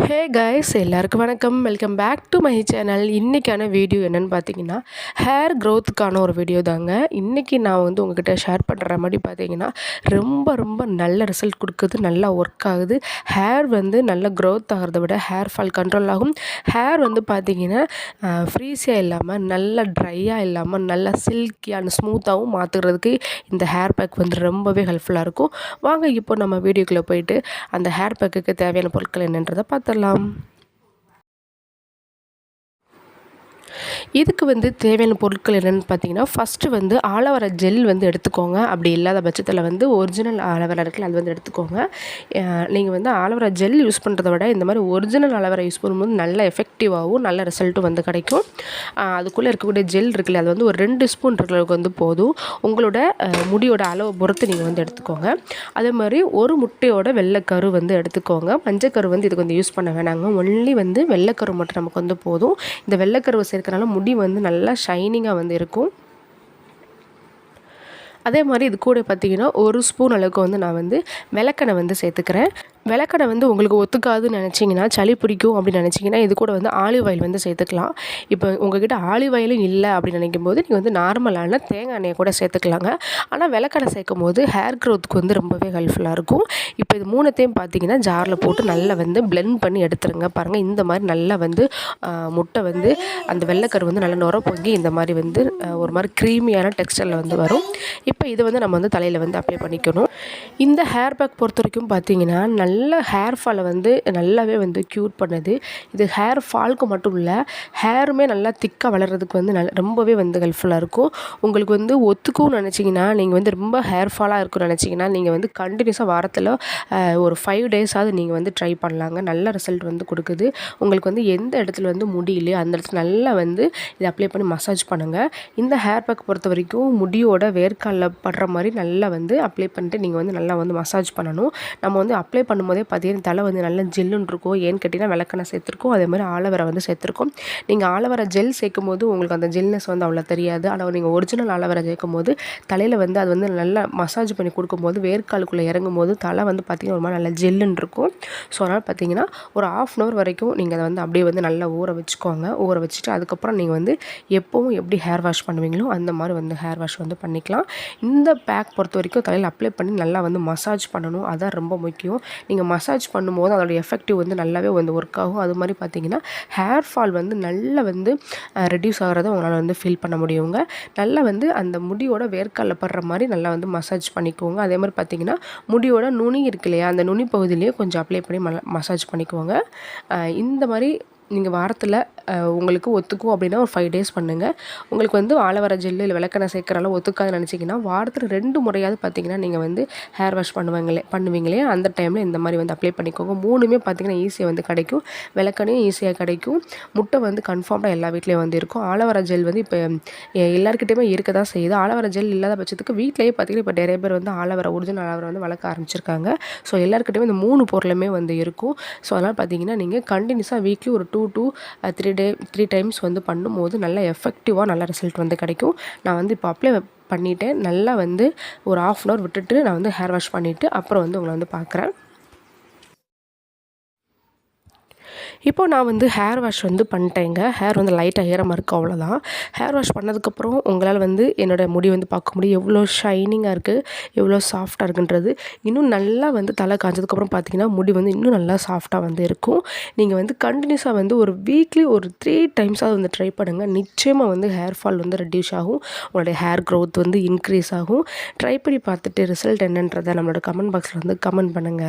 ஹே guys, எல்லாருக்கும் வணக்கம். Welcome back to my channel. இன்றைக்கான வீடியோ என்னென்னு பார்த்தீங்கன்னா, ஹேர் க்ரோத்துக்கான ஒரு வீடியோ தாங்க. இன்றைக்கி நான் வந்து உங்கள்கிட்ட ஷேர் பண்ணுற மாதிரி பார்த்தீங்கன்னா, ரொம்ப ரொம்ப நல்ல ரிசல்ட் கொடுக்குது, நல்லா ஒர்க் ஆகுது. ஹேர் வந்து நல்ல க்ரோத் ஆகிறத விட ஹேர் ஃபால் கண்ட்ரோல் ஆகும். ஹேர் வந்து பார்த்திங்கன்னா ஃப்ரீஸியாக இல்லாமல் நல்லா ட்ரையாக இல்லாமல் நல்லா சில்கியான ஸ்மூத்தாகவும் மாற்றுறதுக்கு இந்த ஹேர் பேக் வந்து ரொம்பவே ஹெல்ப்ஃபுல்லாக இருக்கும். வாங்க இப்போ நம்ம வீடியோக்குள்ளே போயிட்டு அந்த ஹேர் பேக்குக்கு தேவையான பொருட்கள் என்னன்றதை பார்த்துடலாம். இதுக்கு வந்து தேவையான பொருட்கள் என்னென்னு பார்த்தீங்கன்னா, ஃபஸ்ட்டு வந்து ஆலோவேரா ஜெல் வந்து எடுத்துக்கோங்க. அப்படி இல்லாத பட்சத்தில் வந்து ஒரிஜினல் ஆலோவேரா இருக்குல்ல, அது வந்து எடுத்துக்கோங்க. நீங்கள் வந்து ஆலோவேரா ஜெல் யூஸ் பண்ணுறத விட இந்த மாதிரி ஒரிஜினல் ஆலோவேரா யூஸ் பண்ணும்போது நல்ல எஃபெக்டிவாகவும் நல்ல ரிசல்ட்டும் வந்து கிடைக்கும். அதுக்குள்ளே இருக்கக்கூடிய ஜெல் இருக்குல்ல, அது வந்து ஒரு 2 ஸ்பூன் இருக்கிறதுக்கு வந்து போதும். உங்களோட முடியோட அளவை பொறுத்து நீங்கள் வந்து எடுத்துக்கோங்க. அதே மாதிரி ஒரு முட்டையோட வெள்ளைக்கரு வந்து எடுத்துக்கோங்க. மஞ்சக்கரு வந்து இதுக்கு வந்து யூஸ் பண்ண வேணாங்க. ஒன்லி வந்து வெள்ளைக்கரு மட்டும் நமக்கு வந்து போதும். இந்த வெள்ளைக்கருவை சேர்க்கறனால முடி வந்து நல்லா ஷைனிங்காக வந்து இருக்கும். அதே மாதிரி இது கூட பார்த்திங்கன்னா 1 ஸ்பூன் அளவுக்கு வந்து நான் வந்து விளக்கெண்ணெய் வந்து சேர்த்துக்கிறேன். விளக்கெண்ணெய் வந்து உங்களுக்கு ஒத்துக்காதுன்னு நினச்சிங்கன்னா, சளி பிடிக்கும் அப்படின்னு நினச்சிங்கன்னா, இது கூட வந்து ஆலிவ் ஆயில் வந்து சேர்த்துக்கலாம். இப்போ உங்கள்கிட்ட ஆலிவ் ஆயிலும் இல்லை அப்படின்னு நினைக்கும்போது நீங்கள் வந்து நார்மலான தேங்காய் எண்ணெயை கூட சேர்த்துக்கலாங்க. ஆனால் விளக்கெண்ணெய் சேர்க்கும் போது ஹேர் க்ரோத்துக்கு வந்து ரொம்பவே ஹெல்ப்ஃபுல்லாக இருக்கும். இப்போ இது 3த்தையும் பார்த்தீங்கன்னா ஜாரில் போட்டு நல்லா வந்து பிளெண்ட் பண்ணி எடுத்துருங்க. பாருங்கள், இந்த மாதிரி நல்லா வந்து முட்டை வந்து அந்த வெள்ளைக்கரு வந்து நல்லா நுர பொங்கி இந்த மாதிரி வந்து ஒரு மாதிரி க்ரீமியான டெக்ஸ்டரில் வந்து வரும். இப்போ இதை வந்து நம்ம வந்து தலையில் வந்து அப்ளை பண்ணிக்கணும். இந்த ஹேர் பேக் பொறுத்த வரைக்கும் பார்த்தீங்கன்னா நல்ல ஹேர் ஃபாலை வந்து நல்லாவே வந்து க்யூர் பண்ணுது. இது ஹேர் ஃபால்க்கு மட்டும் இல்லை, ஹேருமே நல்லா திக்காக வளர்கிறதுக்கு வந்து ரொம்பவே வந்து ஹெல்ப்ஃபுல்லாக இருக்கும். உங்களுக்கு வந்து ஒத்துக்கும்னு நினச்சிங்கன்னா, நீங்கள் வந்து ரொம்ப ஹேர் ஃபாலாக இருக்குன்னு நினச்சிங்கன்னா, நீங்கள் வந்து கண்டினியூஸாக வாரத்தில் ஒரு 5 டேஸாவது நீங்கள் வந்து ட்ரை பண்ணலாங்க. நல்ல ரிசல்ட் வந்து கொடுக்குது. உங்களுக்கு வந்து எந்த இடத்துல வந்து முடியலையோ அந்த இடத்துல நல்லா வந்து இதை அப்ளை பண்ணி மசாஜ் பண்ணுங்கள். இந்த ஹேர் பேக் பொறுத்த வரைக்கும் முடியோட வேர்க்காலில் படுற மாதிரி நல்லா வந்து அப்ளை பண்ணிட்டு நீங்கள் வந்து நல்லா வந்து மசாஜ் பண்ணணும். நம்ம வந்து அப்ளை பண்ணும்போதே பார்த்தீங்கன்னா தலை வந்து நல்லா ஜெல்லுன்னு இருக்கும். ஏன்னு கேட்டிங்கன்னா விளக்கெண்ணெய் சேர்த்துருக்கோம், அதே மாதிரி ஆலோவேரா வந்து சேர்த்துருக்கோம். நீங்கள் ஆலோவேரா ஜெல் சேர்க்கும் போது உங்களுக்கு அந்த ஜெல்னஸ் வந்து அவ்வளோ தெரியாது. ஆனால் நீங்கள் ஒரிஜினல் ஆலோவேரா சேர்க்கும் போது தலையில் வந்து அது வந்து நல்லா மசாஜ் பண்ணி கொடுக்கும்போது வேர்க்காலுக்குள்ளே இறங்கும் போது தலை வந்து பார்த்திங்கன்னா ஒரு மாதிரி நல்லா ஜெல்லுன்னு இருக்கும். ஸோ அதனால் பார்த்தீங்கன்னா ஒரு 1/2 hour வரைக்கும் நீங்கள் அதை வந்து அப்படியே வந்து நல்லா ஊற வச்சுக்கோங்க. ஊற வச்சுட்டு அதுக்கப்புறம் நீங்கள் வந்து எப்போவும் எப்படி ஹேர் வாஷ் பண்ணுவீங்களோ அந்த மாதிரி வந்து ஹேர் வாஷ் வந்து பண்ணிக்கலாம். இந்த பேக் பொறுத்த வரைக்கும் தலையில் அப்ளை பண்ணி நல்லா வந்து மசாஜ் பண்ணணும். அதான் ரொம்ப முக்கியம். நீங்கள் மசாஜ் பண்ணும்போது அதோட எஃபெக்டிவ் வந்து நல்லாவே வந்து ஒர்க் ஆகும். அது மாதிரி பார்த்திங்கன்னா ஹேர் ஃபால் வந்து நல்லா வந்து ரெடியூஸ் ஆகிறத உங்களால் வந்து ஃபீல் பண்ண முடியுங்க. நல்லா வந்து அந்த முடியோட வேர்க்காலில் படுற மாதிரி நல்லா வந்து மசாஜ் பண்ணிக்கோங்க. அதே மாதிரி பார்த்திங்கன்னா முடியோட நுனி இருக்கு இல்லையா, அந்த நுனி பகுதியிலேயே கொஞ்சம் அப்ளை பண்ணி மசாஜ் பண்ணிக்கோங்க. இந்த மாதிரி நீங்கள் வாரத்தில் உங்களுக்கு ஒத்துக்கும் அப்படின்னா ஒரு 5 டேஸ் பண்ணுங்கள். உங்களுக்கு வந்து ஆலோவேரா ஜெல்லு இல்லை விளக்கெண்ணெய் சேர்க்கறனால ஒத்துக்காதுன்னு நினச்சிங்கன்னா வாரத்தில் 2 முறையாவது பார்த்திங்கன்னா நீங்கள் வந்து ஹேர் வாஷ் பண்ணுவீங்களே அந்த டைமில் இந்த மாதிரி வந்து அப்ளை பண்ணிக்கோங்க. 3மே பார்த்திங்கன்னா ஈஸியாக வந்து கிடைக்கும். விளக்கெண்ணையும் ஈஸியாக கிடைக்கும். முட்டை வந்து கன்ஃபார்மாக எல்லா வீட்லேயும் வந்து இருக்கும். ஆலோவேரா ஜெல் வந்து இப்போ எல்லாருக்கிட்டையுமே இருக்க தான் செய்யுது. ஆலோவேரா ஜெல் இல்லாத பட்சத்துக்கு வீட்டிலேயே பார்த்திங்கன்னா இப்போ நிறைய பேர் வந்து ஒரிஜினல் ஆலோவேரா வந்து வளர்க்க ஆரம்பிச்சிருக்காங்க. ஸோ எல்லாருக்கிட்டையுமே இந்த 3 பொருளுமே வந்து இருக்கும். ஸோ அதனால் பார்த்திங்கன்னா நீங்கள் கண்டினியூஸாக வீக்லி ஒரு 2 to 3 டைம்ஸ் வந்து பண்ணும்போது நல்லா எஃபெக்டிவாக நல்ல ரிசல்ட் வந்து கிடைக்கும். நான் வந்து இப்போ அப்ளை பண்ணிவிட்டேன். நல்லா வந்து ஒரு 1/2 hour விட்டுட்டு நான் வந்து ஹேர் வாஷ் பண்ணிவிட்டு அப்புறம் வந்து உங்களை வந்து பார்க்குறேன். இப்போ நான் வந்து ஹேர் வாஷ் வந்து பண்ணிட்டேங்க. ஹேர் வந்து லைட்டாக ஈரமாக இருக்குது, அவ்வளோதான். ஹேர் வாஷ் பண்ணதுக்கப்புறம் உங்களால் வந்து என்னோடய முடி வந்து பார்க்க முடியும் எவ்வளோ ஷைனிங்காக இருக்குது, எவ்வளோ சாஃப்டாக இருக்குன்றது. இன்னும் நல்லா வந்து தலை காய்ஞ்சதுக்கப்புறம் பார்த்திங்கன்னா முடி வந்து இன்னும் நல்லா சாஃப்டாக வந்து இருக்கும். நீங்கள் வந்து கண்டினியூஸாக வந்து ஒரு வீக்லி ஒரு 3 டைம்ஸாவது வந்து ட்ரை பண்ணுங்கள். நிச்சயமாக வந்து ஹேர் ஃபால் வந்து ரெடியூஸ் ஆகும். உங்களுடைய ஹேர் க்ரோத் வந்து இன்க்ரீஸ் ஆகும். ட்ரை பண்ணி பார்த்துட்டு ரிசல்ட் என்னன்றதை நம்மளோட கமெண்ட் பாக்ஸில் வந்து கமெண்ட் பண்ணுங்கள்.